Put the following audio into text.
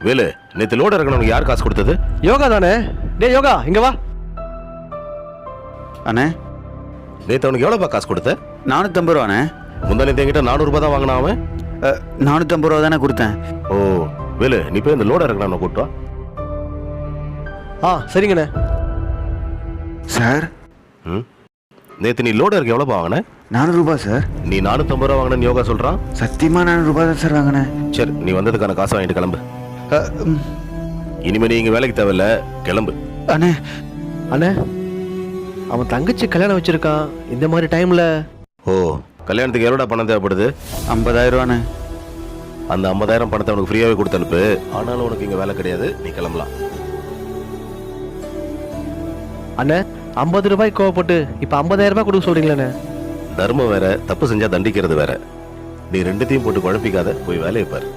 வேலு, நேத்து லோடு இறக்கணும் யார் காசு கொடுத்தது? யோகா தானே? டே யோகா இங்க வா. அண்ணே, நேத்து அவனுக்கு எவ்வளோப்பா காசு கொடுத்த? 450 ரூபாண்ணே. முந்தா நேத்து என்கிட்ட 400 ரூபாய் தான் வாங்கினான் அவன். 450 ரூபா தானே கொடுத்தேன். ஓ வேலு, நீ போய் இந்த லோடு இறக்கணும் கூப்பிட்டு வா. சரிங்கண்ணே. சார், நேத்து நீ லோடு இறக்க எவ்வளோப்பா வாங்கின? 400 ரூபாய் சார். நீ 450 ரூபா வாங்கினு யோகா சொல்றான். சத்தியமா 400 ரூபாய் தான் சார் வாங்கினேன். சரி, நீ வந்ததுக்கான காசு வாங்கிட்டு கிளம்பு. ம். இனிமே நீ இங்க வேலைக்கு தேவையில்ல, கிளம்பு. அண்ணே, அண்ணே, அவன் தங்கச்சி கல்யாணம் வச்சிருக்கான். இந்த மாதிரி டைம்ல ஓ, கல்யாணத்துக்கு எவ்வளோடா பணம் தேவைப்படுது? 50,000 ரூபாண்ணே. அந்த 50,000 பணத்தை உனக்கு ஃப்ரீயாவே கொடுத்து அனுப்பு. ஆனாலும் உனக்கு இங்க வேலை கிடையாது, நீ கிளம்பலாம். அண்ணே, 50 ரூபாய் கோவப்பட்டு இப்ப 50,000 ரூபாய் கொடுக்க சொல்றீங்களே. தர்மம் வேற, தப்பு செஞ்சா தண்டிக்கிறது வேற. நீ ரெண்டுத்தையும் போட்டு குழப்பிக்காத, போய் வேலையை பாரு.